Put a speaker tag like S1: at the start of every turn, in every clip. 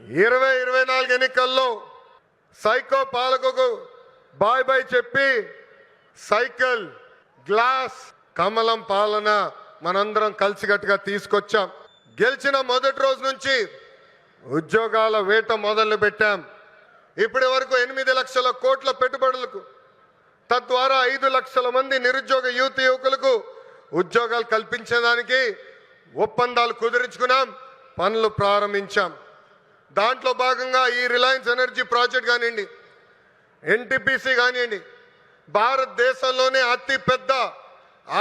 S1: 2024 ఎన్నికల్లో psycho పాలకుకు bye bye చెప్పి cycle glass కమలం పాలన మనందరం కలిసికట్టుగా తీసుకొచ్చాం. గెలిచిన మొదటి రోజు నుంచి ఉద్యోగాల వేట మొదలు పెట్టాం. ఇప్పటి వరకు 8 లక్షల కోట్ల పెట్టుబడులకు, తద్వారా 5 లక్షల మంది నిరుద్యోగ యువకులకు ఉద్యోగాలు కల్పించడానికి ఒప్పందాలు కుదుర్చుకున్నాం, పనులు ప్రారంభించాం. దాంట్లో భాగంగా ఈ రిలయన్స్ ఎనర్జీ ప్రాజెక్ట్ కానివ్వండి, ఎన్టీపీసీ కానివ్వండి, భారతదేశంలోనే అతి పెద్ద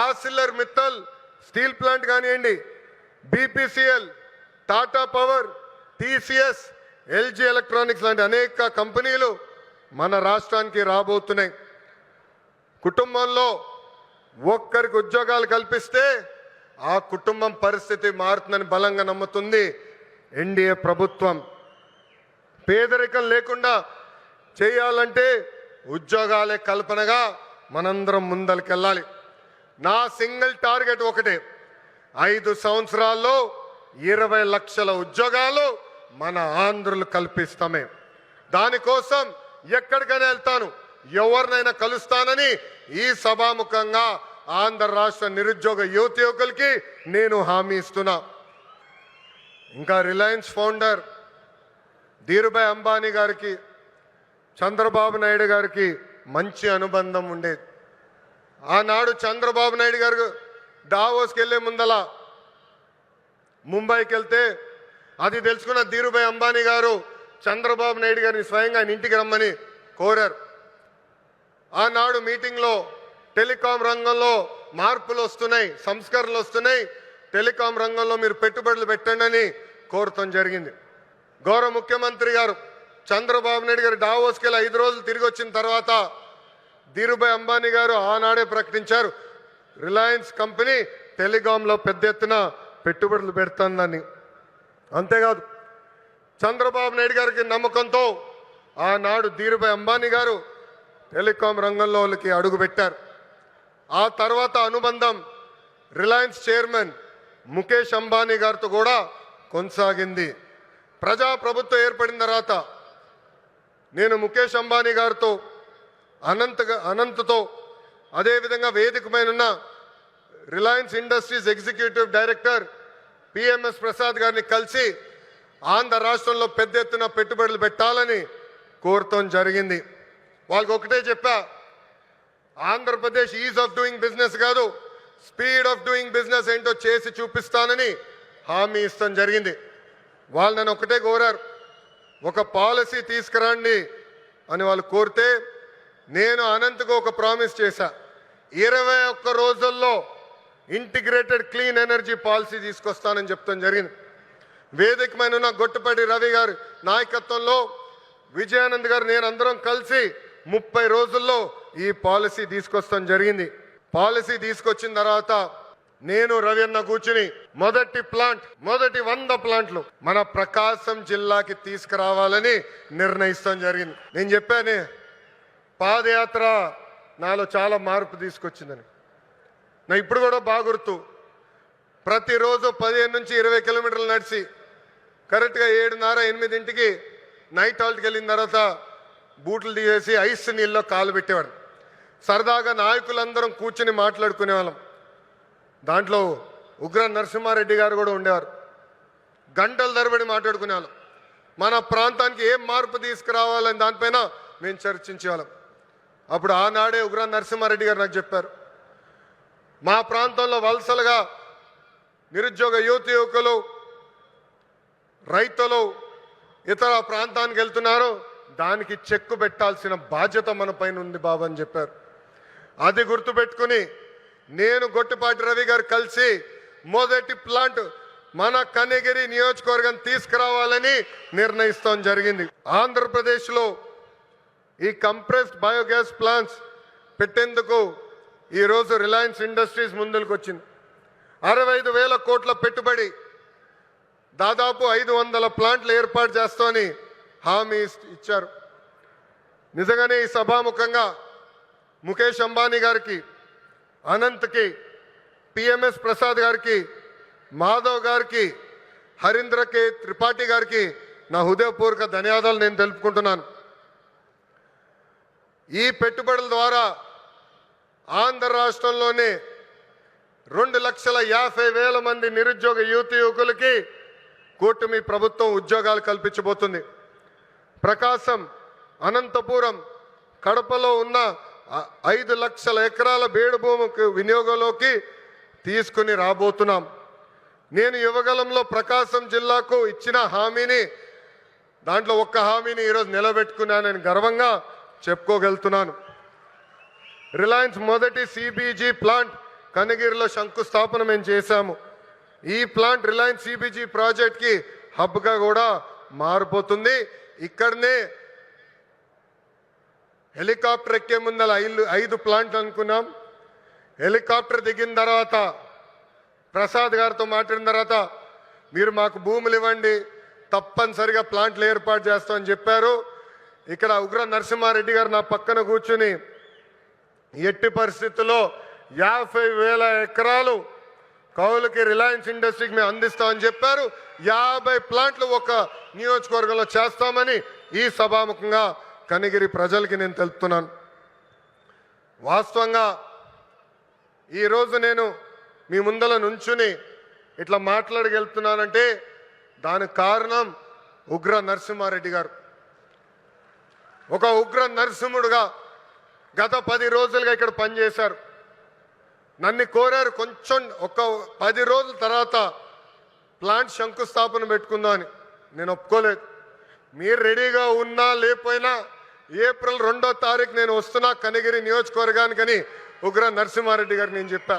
S1: ఆర్సిలర్ మిత్తల్ స్టీల్ ప్లాంట్ కానివ్వండి, BPCL, Tata power, TCS, LG electronics లాంటి అనేక కంపెనీలు మన రాష్ట్రానికి రాబోతున్నాయి. కుటుంబంలో ఒక్కరికి ఉద్యోగాలు కల్పిస్తే ఆ కుటుంబం పరిస్థితి మారుతుందని బలంగా నమ్ముతుంది ఎన్డీఏ ప్రభుత్వం. పేదరికం లేకుండా చేయాలంటే ఉద్యోగాలే కల్పనగా మనందరం ముందరికెళ్ళాలి. నా సింగిల్ టార్గెట్ ఒకటే, 5 సంవత్సరాల్లో 20 లక్షల ఉద్యోగాలు మన ఆంధ్రులు కల్పిస్తామే. దానికోసం ఎక్కడికైనా వెళ్తాను, ఎవరినైనా కలుస్తానని ఈ సభాముఖంగా ఆంధ్ర రాష్ట్ర నిరుద్యోగ యువకులకి నేను హామీ ఇస్తున్నా. ఇంకా రిలయన్స్ ఫౌండర్ ధీరుభాయ్ అంబానీ గారికి, చంద్రబాబు నాయుడు గారికి మంచి అనుబంధం ఉండేది. ఆనాడు చంద్రబాబు నాయుడు గారు దావోస్కి వెళ్లే ముందల ముంబైకి వెళ్తే అది తెలుసుకున్న ధీరుభాయ్ అంబానీ గారు చంద్రబాబు నాయుడు గారిని స్వయంగా ఆయన ఇంటికి రమ్మని కోరారు. ఆనాడు మీటింగ్లో టెలికాం రంగంలో మార్పులు వస్తున్నాయి, సంస్కరణలు వస్తున్నాయి, టెలికాం రంగంలో మీరు పెట్టుబడులు పెట్టండి అని కోరటం జరిగింది. గౌరవ ముఖ్యమంత్రి గారు చంద్రబాబు నాయుడు గారు డావోస్కి వెళ్ళి 5 రోజులు తిరిగి వచ్చిన తర్వాత ధీరుభాయ్ అంబానీ గారు ఆనాడే ప్రకటించారు, రిలయన్స్ కంపెనీ టెలికాంలో పెద్ద ఎత్తున పెట్టుబడులు పెడుతుందని. అంతేకాదు చంద్రబాబు నాయుడు గారికి నమ్మకంతో ఆనాడు ధీరుభాయ్ అంబానీ గారు టెలికాం రంగంలోకి అడుగుపెట్టారు. ఆ తర్వాత అనుబంధం రిలయన్స్ చైర్మన్ ముఖేష్ అంబానీ గారితో కూడా కొనసాగింది. ప్రజాప్రభుత్వం ఏర్పడిన తర్వాత నేను ముఖేష్ అంబానీ గారితో, అనంత్తో, అదేవిధంగా వేదిక పైన ఉన్న Reliance industries executive director PMS Prasad గారిని కలిసి ఆంధ్ర రాష్ట్రంలో పెద్ద ఎత్తున పెట్టుబడులు పెట్టాలని కోరటం జరిగింది. వాళ్ళకి ఒకటే చెప్పా, Andhra Pradesh is of doing business కాదు, స్పీడ్ ఆఫ్ డూయింగ్ బిజినెస్ ఏంటో చేసి చూపిస్తానని హామీ ఇస్తాం జరిగింది. వాళ్ళు నన్ను ఒకటే కోరారు, ఒక పాలసీ తీసుకురండి అని వాళ్ళు కోరితే నేను అనంతకు ఒక ప్రామిస్ చేశా, 21 రోజుల్లో ఇంటిగ్రేటెడ్ క్లీన్ ఎనర్జీ పాలసీ తీసుకొస్తానని చెప్తాం జరిగింది. వేదిక మీద ఉన్న గొట్టుపాటి రవి గారి నాయకత్వంలో విజయానంద్ గారు నేను అందరం కలిసి 30 రోజుల్లో ఈ పాలసీ తీసుకొస్తాం జరిగింది. పాలసీ తీసుకొచ్చిన తర్వాత నేను రవి అన్న కూర్చుని మొదటి 100 ప్లాంట్లు మన ప్రకాశం జిల్లాకి తీసుకురావాలని నిర్ణయిస్తాం జరిగింది. నేను చెప్పాను, పాదయాత్ర నాలో చాలా మార్పు తీసుకొచ్చిందని. నా ఇప్పుడు కూడా బాగా గుర్తు, ప్రతిరోజు 15 నుంచి 20 కిలోమీటర్లు నడిచి కరెక్ట్గా 7:30-8ంటికి నైట్ హాల్ట్కి వెళ్ళిన తర్వాత బూట్లు తీసేసి ఐస్ నీళ్ళలో కాలు పెట్టేవాడు. సరదాగా నాయకులందరం కూర్చుని మాట్లాడుకునే వాళ్ళం. దాంట్లో ఉగ్ర నరసింహారెడ్డి గారు కూడా ఉండేవారు. గంటల తరబడి మాట్లాడుకునే వాళ్ళం. మన ప్రాంతానికి ఏం మార్పు తీసుకురావాలని దానిపైన మేము చర్చించేవాళ్ళం. అప్పుడు ఆనాడే ఉగ్ర నరసింహారెడ్డి గారు నాకు చెప్పారు, మా ప్రాంతంలో వలసలుగా నిరుద్యోగ యువకులు, రైతులు ఇతర ప్రాంతానికి వెళ్తున్నారు, దానికి చెక్కు పెట్టాల్సిన బాధ్యత మన పైన ఉంది బాబు అని చెప్పారు. అది గుర్తుపెట్టుకుని నేను గొట్టిపాటి రవి గారు కలిసి మొదటి ప్లాంట్ మన కనిగిరి నియోజకవర్గం తీసుకురావాలని నిర్ణయిస్తాం జరిగింది. ఆంధ్రప్రదేశ్లో ఈ కంప్రెస్డ్ బయోగ్యాస్ ప్లాంట్స్ పెట్టేందుకు ఈరోజు రిలయన్స్ ఇండస్ట్రీస్ ముందుకు వచ్చింది. 65,000 కోట్ల పెట్టుబడి, దాదాపు 500 ప్లాంట్లు ఏర్పాటు చేస్తామని హామీ ఇచ్చారు. నిజంగానే ఈ సభాముఖంగా ముఖేష్ అంబానీ గారికి, అనంత్కి, పిఎంఎస్ ప్రసాద్ గారికి, మాధవ్ గారికి, హరీంద్ర కే త్రిపాఠి గారికి నా హృదయపూర్వక ధన్యవాదాలు నేను తెలుపుకుంటున్నాను. ఈ పెట్టుబడుల ద్వారా ఆంధ్ర రాష్ట్రంలోనే 2,50,000 మంది నిరుద్యోగ యువకులకి కూటమి ప్రభుత్వం ఉద్యోగాలు కల్పించబోతుంది. ప్రకాశం, అనంతపురం, కడపలో ఉన్న 5 లక్షల ఎకరాల బేడు భూమికి వినియోగంలోకి తీసుకుని రాబోతున్నాం. నేను యువగలంలో ప్రకాశం జిల్లాకు ఇచ్చిన హామీని, దాంట్లో ఒక్క హామీని ఈరోజు నిలబెట్టుకున్నానని గర్వంగా చెప్పుకోగలుగుతున్నాను. రిలయన్స్ మొదటి సిబిజీ ప్లాంట్ కనగిరిలో శంకుస్థాపన మేము చేశాము. ఈ ప్లాంట్ రిలయన్స్ సిబిజీ ప్రాజెక్ట్కి హబ్గా కూడా మారిపోతుంది. ఇక్కడనే హెలికాప్టర్ ఎక్కే ముందల 5 ప్లాంట్లు అనుకున్నాం. హెలికాప్టర్ దిగిన తర్వాత ప్రసాద్ గారితో మాట్లాడిన తర్వాత మీరు మాకు భూములు ఇవ్వండి, తప్పనిసరిగా ప్లాంట్లు ఏర్పాటు చేస్తామని చెప్పారు. ఇక్కడ ఉగ్ర నరసింహారెడ్డి గారు నా పక్కన కూర్చుని ఎట్టి పరిస్థితుల్లో 50,000 ఎకరాలు కౌలుకి రిలయన్స్ ఇండస్ట్రీకి మేము అందిస్తామని చెప్పారు. 50 ప్లాంట్లు ఒక నియోజకవర్గంలో చేస్తామని ఈ సభాముఖంగా కనిగిరి ప్రజలకి నేను తెలుపుతున్నాను. వాస్తవంగా ఈరోజు నేను మీ ముందల నుంచుని ఇట్లా మాట్లాడగలుగుతున్నానంటే దానికి కారణం ఉగ్ర నరసింహారెడ్డి గారు. ఒక ఉగ్ర నరసింహుడుగా గత 10 రోజులుగా ఇక్కడ పనిచేశారు. నన్ను కోరారు కొంచెం ఒక 10 రోజుల తర్వాత ప్లాంట్ శంకుస్థాపన పెట్టుకుందామని. నేను ఒప్పుకోలేదు. మీరు రెడీగా ఉన్నా లేకపోయినా ఏప్రిల్ 2వ తారీఖు నేను వస్తున్నా కనిగిరి నియోజకవర్గానికని ఉగ్ర నరసింహారెడ్డి గారికి నేను చెప్పా.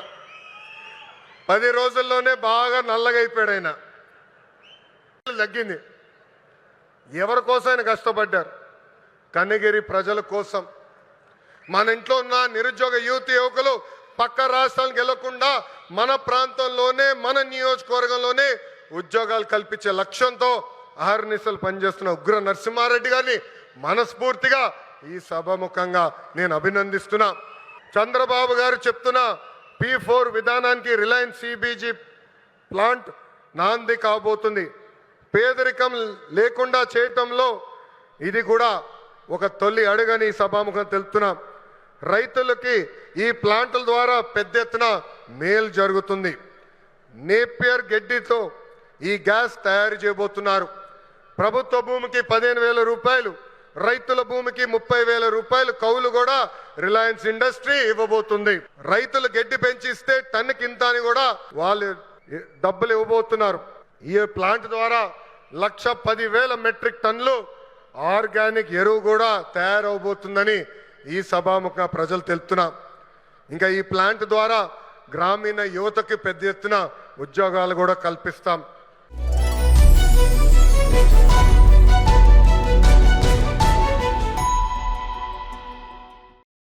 S1: 10 రోజుల్లోనే బాగా నల్లగా అయిపోయాడు ఆయన. తగ్గింది. ఎవరి కోసం ఆయన కష్టపడ్డారు? కనిగిరి ప్రజల కోసం. మన ఇంట్లో ఉన్న నిరుద్యోగ యువకులు పక్క రాష్ట్రాలకు వెళ్లకుండా మన ప్రాంతంలోనే మన నియోజకవర్గంలోనే ఉద్యోగాలు కల్పించే లక్ష్యంతో అహర్నిశలు పనిచేస్తున్న ఉగ్ర నరసింహారెడ్డి గారిని మనస్ఫూర్తిగా ఈ సభాముఖంగా నేను అభినందిస్తున్నా. చంద్రబాబు గారు చెప్తున్న P4 విధానానికి రిలయన్స్ సిబిజీ ప్లాంట్ నాంది కాబోతుంది. పేదరికం లేకుండా చేయటంలో ఇది కూడా ఒక తొలి అడుగని సభాముఖం తెలుపుతున్నాం. రైతులకి ఈ ప్లాంట్ల ద్వారా పెద్ద ఎత్తున మేలు జరుగుతుంది. నేపియర్ గడ్డితో ఈ గ్యాస్ తయారు చేయబోతున్నారు. ప్రభుత్వ భూమికి 15,000 రూపాయలు, రైతుల భూమికి 30,000 రూపాయలు కౌలు కూడా రిలయన్స్ ఇండస్ట్రీ ఇవ్వబోతుంది. రైతులు గడ్డి పెంచిస్తే టన్నుకి ఇంత అని కూడా వాళ్ళు డబ్బులు ఇవ్వబోతున్నారు. ఈ ప్లాంట్ ద్వారా 1,10,000 మెట్రిక్ టన్నులు ఆర్గానిక్ ఎరువు కూడా తయారవబోతుందని ఈ సభాముఖ ప్రజలు తెలుపుతున్నా. ఇంకా ఈ ప్లాంట్ ద్వారా గ్రామీణ యువతకి పెద్ద ఎత్తున ఉద్యోగాలు కూడా కల్పిస్తాం.